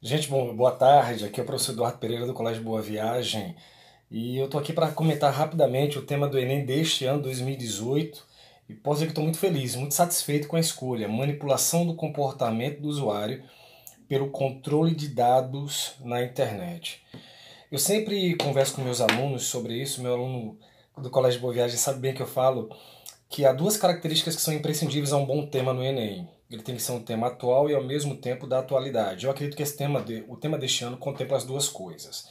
Gente, bom, boa tarde. Aqui é o professor Eduardo Pereira do Colégio Boa Viagem e eu estou aqui para comentar rapidamente o tema do Enem deste ano, 2018, e posso dizer que estou muito feliz, muito satisfeito com a escolha: manipulação do comportamento do usuário pelo controle de dados na internet. Eu sempre converso com meus alunos sobre isso. Meu aluno do Colégio Boa Viagem sabe bem que eu falo que há duas características que são imprescindíveis a um bom tema no Enem. Ele tem que ser um tema atual e ao mesmo tempo da atualidade. Eu acredito que o tema deste ano contempla as duas coisas.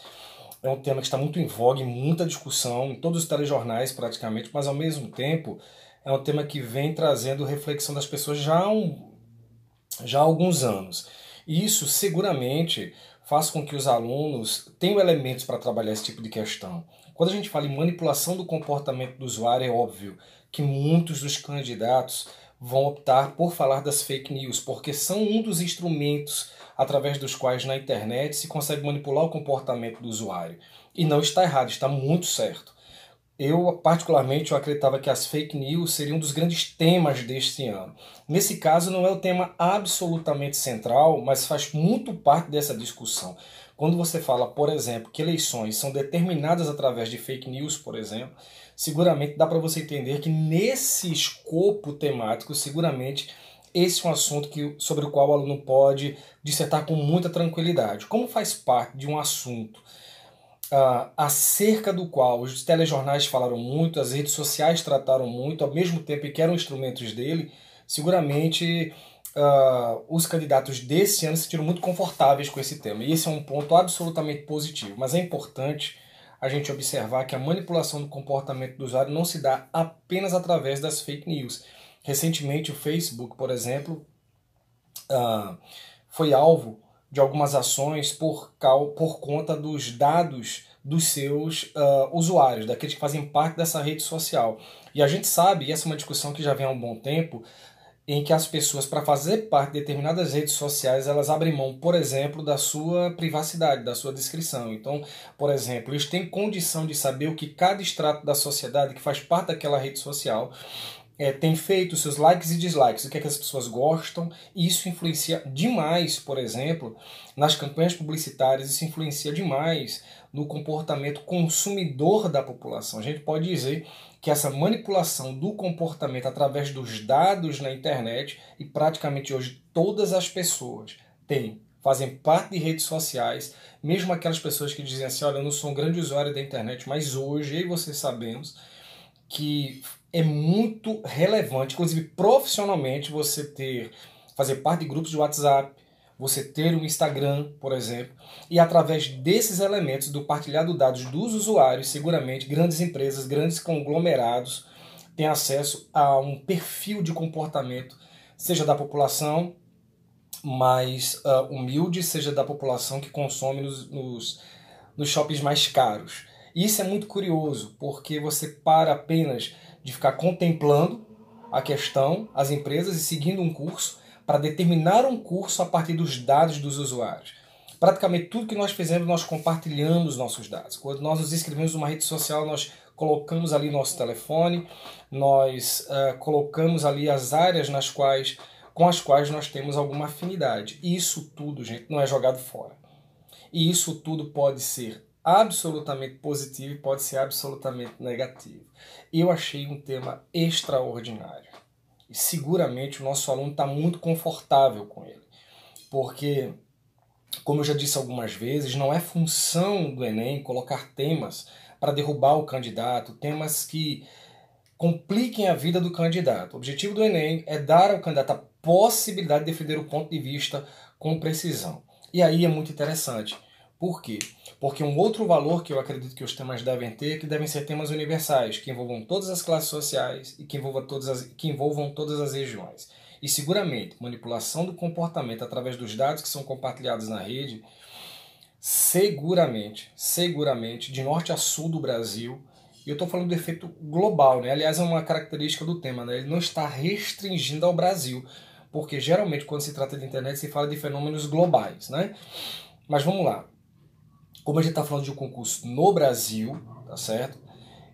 É um tema que está muito em voga, em muita discussão, em todos os telejornais praticamente, mas ao mesmo tempo é um tema que vem trazendo reflexão das pessoas já há alguns anos. E isso seguramente faz com que os alunos tenham elementos para trabalhar esse tipo de questão. Quando a gente fala em manipulação do comportamento do usuário, é óbvio que muitos dos candidatos vão optar por falar das fake news, porque são um dos instrumentos através dos quais na internet se consegue manipular o comportamento do usuário. E não está errado, está muito certo. Eu, particularmente, eu acreditava que as fake news seriam um dos grandes temas deste ano. Nesse caso, não é o tema absolutamente central, mas faz muito parte dessa discussão. Quando você fala, por exemplo, que eleições são determinadas através de fake news, por exemplo, seguramente dá para você entender que nesse escopo temático, seguramente esse é um assunto sobre o qual o aluno pode dissertar com muita tranquilidade. Como faz parte de um assunto acerca do qual os telejornais falaram muito, as redes sociais trataram muito, ao mesmo tempo que eram instrumentos dele, seguramente os candidatos desse ano se sentiram muito confortáveis com esse tema. E esse é um ponto absolutamente positivo. Mas é importante a gente observar que a manipulação do comportamento do usuário não se dá apenas através das fake news. Recentemente, o Facebook, por exemplo, foi alvo de algumas ações por conta dos dados dos seus usuários, daqueles que fazem parte dessa rede social. E a gente sabe, e essa é uma discussão que já vem há um bom tempo, em que as pessoas, para fazer parte de determinadas redes sociais, elas abrem mão, por exemplo, da sua privacidade, da sua descrição. Então, por exemplo, eles têm condição de saber o que cada extrato da sociedade que faz parte daquela rede social tem feito, seus likes e dislikes, o que é que as pessoas gostam, e isso influencia demais, por exemplo, nas campanhas publicitárias, isso influencia demais no comportamento consumidor da população. A gente pode dizer que essa manipulação do comportamento através dos dados na internet, e praticamente hoje todas as pessoas fazem parte de redes sociais, mesmo aquelas pessoas que dizem assim: olha, eu não sou um grande usuário da internet, mas hoje eu e você sabemos que é muito relevante, inclusive profissionalmente, fazer parte de grupos de WhatsApp, você ter um Instagram, por exemplo, e através desses elementos do partilhado de dados dos usuários, seguramente grandes empresas, grandes conglomerados têm acesso a um perfil de comportamento, seja da população mais humilde, seja da população que consome nos shoppings mais caros. E isso é muito curioso, porque você para apenas de ficar contemplando a questão, as empresas, e seguindo um curso, para determinar um curso a partir dos dados dos usuários. Praticamente tudo que nós fizemos, nós compartilhamos nossos dados. Quando nós nos inscrevemos numa rede social, nós colocamos ali nosso telefone, nós colocamos ali as áreas com as quais nós temos alguma afinidade. E isso tudo, gente, não é jogado fora. E isso tudo pode ser absolutamente positivo e pode ser absolutamente negativo. Eu achei um tema extraordinário. E seguramente o nosso aluno está muito confortável com ele. Porque, como eu já disse algumas vezes, não é função do Enem colocar temas para derrubar o candidato, temas que compliquem a vida do candidato. O objetivo do Enem é dar ao candidato a possibilidade de defender o ponto de vista com precisão. E aí é muito interessante. Por quê? Porque um outro valor que eu acredito que os temas devem ter, que devem ser temas universais, que envolvam todas as classes sociais e que envolvam todas as regiões. E seguramente, manipulação do comportamento através dos dados que são compartilhados na rede, seguramente, de norte a sul do Brasil, e eu estou falando do efeito global, né? Aliás, é uma característica do tema, né? Ele não está restringindo ao Brasil, porque geralmente quando se trata de internet se fala de fenômenos globais, né? Mas vamos lá. Como a gente está falando de um concurso no Brasil, tá certo?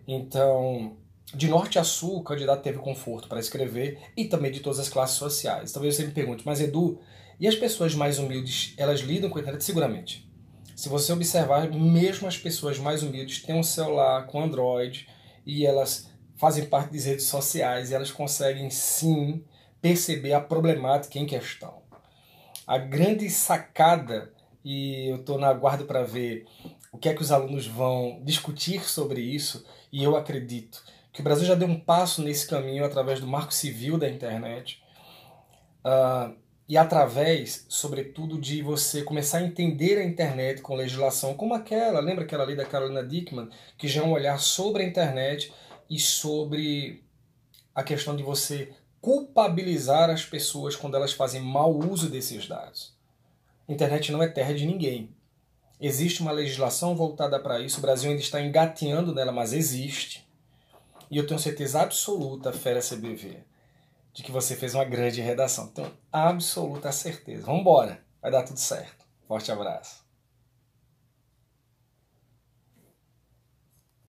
Então, de norte a sul, o candidato teve conforto para escrever, e também de todas as classes sociais. Talvez você me pergunte, mas Edu, E as pessoas mais humildes, elas lidam com a internet seguramente. Se você observar, mesmo as pessoas mais humildes têm um celular com Android e elas fazem parte das redes sociais e elas conseguem sim perceber a problemática em questão. A grande sacada, e eu estou na aguardo para ver o que é que os alunos vão discutir sobre isso, e eu acredito que o Brasil já deu um passo nesse caminho através do Marco Civil da internet, e através, sobretudo, de você começar a entender a internet com legislação como aquela, lembra aquela lei da Carolina Dickmann, que já é um olhar sobre a internet e sobre a questão de você culpabilizar as pessoas quando elas fazem mau uso desses dados. A internet não é terra de ninguém. Existe uma legislação voltada para isso, o Brasil ainda está engateando nela, mas existe. E eu tenho certeza absoluta, Fera CBV, de que você fez uma grande redação. Tenho absoluta certeza. Vamos embora, vai dar tudo certo. Forte abraço.